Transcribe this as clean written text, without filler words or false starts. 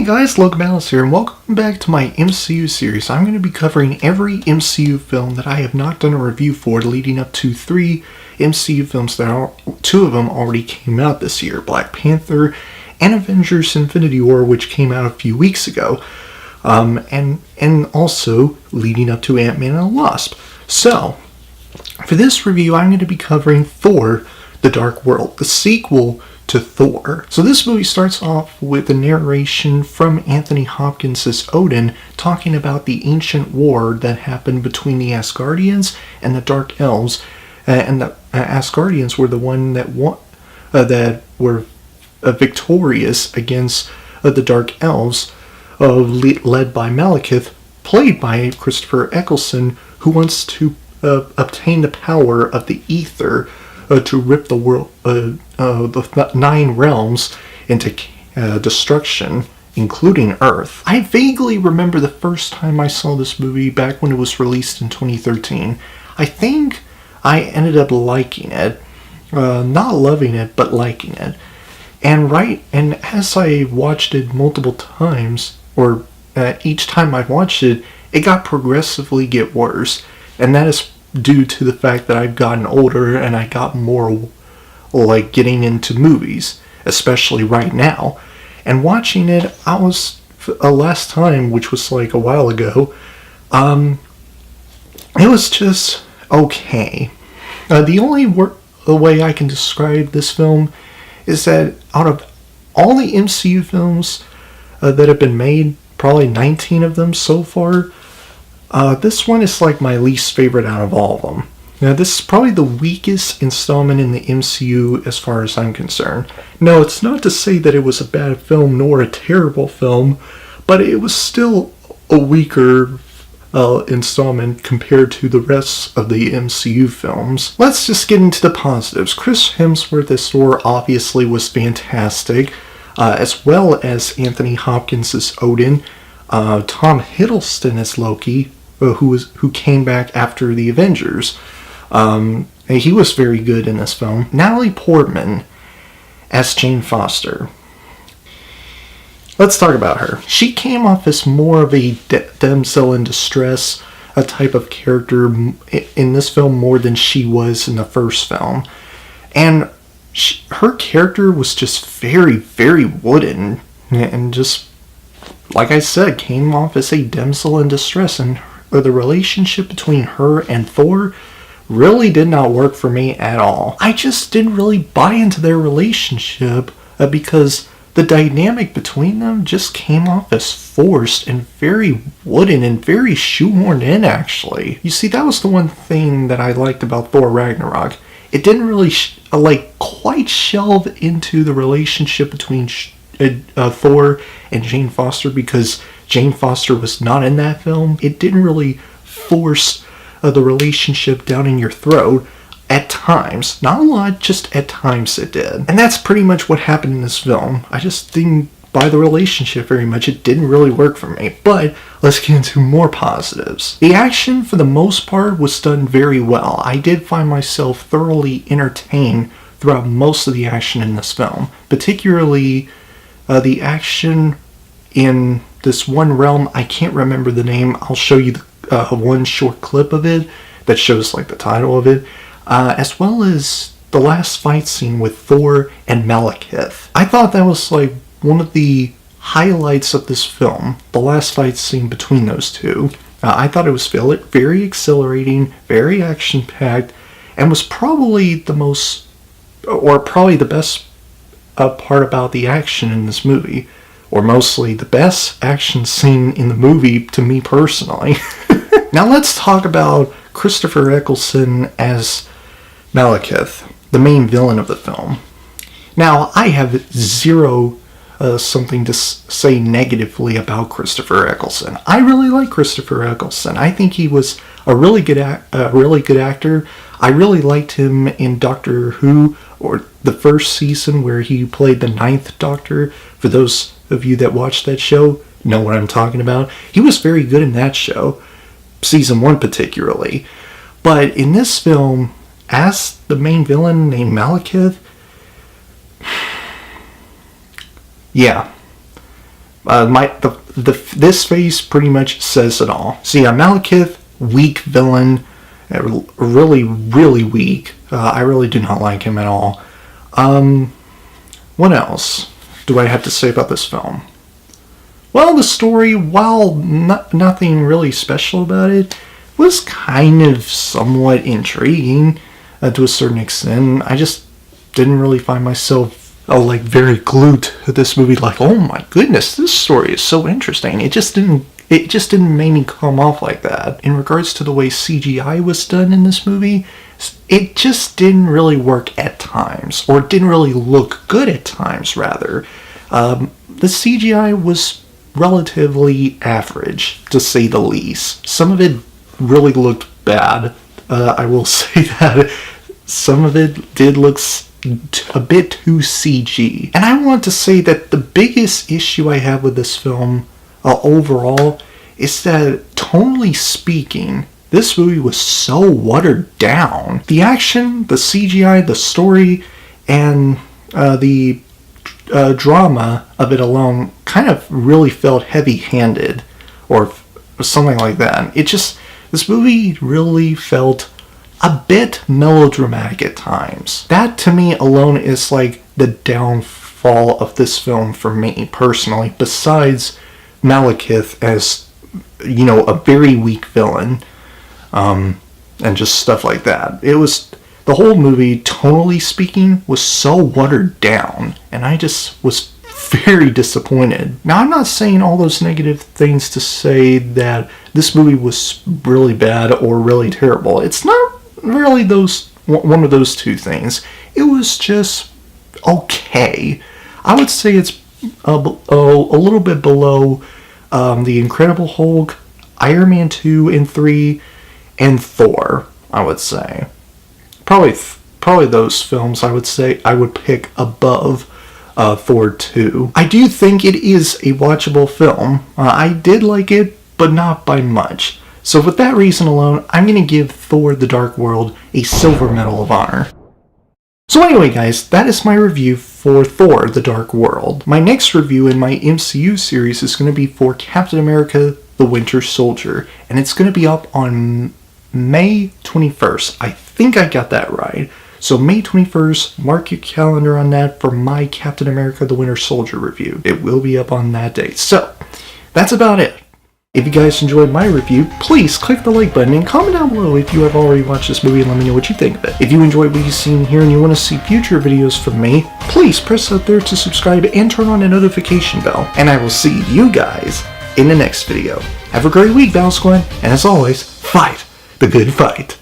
guys, Logan here, and welcome back to my MCU series. I'm going to be covering every MCU film that I have not done a review for, leading up to 3 MCU films that are, 2 of them already came out this year, Black Panther and Avengers Infinity War, which came out a few weeks ago, and also leading up to Ant-Man and the Wasp. So, for this review, I'm going to be covering Thor, The Dark World, the sequel to Thor. So this movie starts off with a narration from Anthony Hopkins as Odin talking about the ancient war that happened between the Asgardians and the Dark Elves, and the Asgardians were the one that were victorious against the Dark Elves, led by Malekith, played by Christopher Eccleston, who wants to obtain the power of the Aether to rip the world, the 9 realms into destruction, including Earth. I vaguely remember the first time I saw this movie back when it was released in 2013. I think I ended up liking it, not loving it, but liking it. And as I watched it multiple times, or each time I watched it, it got progressively get worse, and that is due to the fact that I've gotten older and I got more like getting into movies, especially right now. And watching it, I was last time, which was like a while ago, it was just okay. The only way I can describe this film is that out of all the MCU films that have been made, probably 19 of them so far, this one is like my least favorite out of all of them. Now, this is probably the weakest installment in the MCU as far as I'm concerned. No, it's not to say that it was a bad film nor a terrible film, but it was still a weaker installment compared to the rest of the MCU films. Let's just get into the positives. Chris Hemsworth as Thor obviously was fantastic, as well as Anthony Hopkins as Odin, Tom Hiddleston as Loki, who came back after the Avengers. He was very good in this film. Natalie Portman as Jane Foster. Let's talk about her. She came off as more of a damsel in distress, a type of character in this film more than she was in the first film. And her character was just very, very wooden, and just, like I said, came off as a damsel in distress, and the relationship between her and Thor really did not work for me at all. I just didn't really buy into their relationship because the dynamic between them just came off as forced and very wooden and very shoehorned in, actually. You see, that was the one thing that I liked about Thor Ragnarok. It didn't really quite shelve into the relationship between Thor and Jane Foster, because Jane Foster was not in that film. It didn't really force the relationship down in your throat at times. Not a lot, just at times it did. And that's pretty much what happened in this film. I just didn't buy the relationship very much. It didn't really work for me. But let's get into more positives. The action, for the most part, was done very well. I did find myself thoroughly entertained throughout most of the action in this film. Particularly the action in this one realm. I can't remember the name. I'll show you one short clip of it that shows like the title of it, as well as the last fight scene with Thor and Malekith. I thought that was like one of the highlights of this film, the last fight scene between those two. I thought it was very exhilarating, very action-packed, and was probably the best part about the action in this movie. Or mostly the best action scene in the movie to me personally. Now let's talk about Christopher Eccleston as Malekith, the main villain of the film. Now, I have zero something to say negatively about Christopher Eccleston. I really like Christopher Eccleston. I think he was a really good actor. I really liked him in Doctor Who, or the first season where he played the 9th Doctor. For those of you that watched that show know what I'm talking about. He was very good in that show, season 1 particularly. But in this film, as the main villain named Malekith, yeah, This face pretty much says it all. So yeah, Malekith, weak villain, really, really weak. I really do not like him at all. What else do I have to say about this film? Well, the story, while nothing really special about it, was kind of somewhat intriguing to a certain extent. I just didn't really find myself very glued to this movie. Like, oh my goodness, this story is so interesting. It just didn't make me come off like that. In regards to the way CGI was done in this movie, it just didn't really work at times, or it didn't really look good at times, rather. The CGI was relatively average, to say the least. Some of it really looked bad. I will say that. Some of it did look a bit too CG. And I want to say that the biggest issue I have with this film overall is that, tonally speaking, this movie was so watered down. The action, the CGI, the story, and the drama of it alone kind of really felt heavy-handed, or something like that. This movie really felt a bit melodramatic at times. That, to me, alone is like the downfall of this film for me, personally, besides Malekith as, a very weak villain, and just stuff like that. The whole movie, tonally speaking, was so watered down, and I just was very disappointed. Now, I'm not saying all those negative things to say that this movie was really bad or really terrible. It's not really one of those two things. It was just okay. I would say it's a little bit below The Incredible Hulk, Iron Man 2 and 3, and Thor, I would say. Probably those films I would say I would pick above Thor 2. I do think it is a watchable film. I did like it, but not by much. So for that reason alone, I'm going to give Thor: The Dark World a Silver Medal of Honor. So anyway, guys, that is my review for Thor: The Dark World. My next review in my MCU series is going to be for Captain America: The Winter Soldier, and it's going to be up on May 21st. I think I got that right. So May 21st, mark your calendar on that for my Captain America: The Winter Soldier review. It will be up on that date. So, that's about it. If you guys enjoyed my review, please click the like button and comment down below if you have already watched this movie and let me know what you think of it. If you enjoyed what you've seen here and you want to see future videos from me, please press up there to subscribe and turn on the notification bell. And I will see you guys in the next video. Have a great week, Battle Squad, and as always, fight the good fight.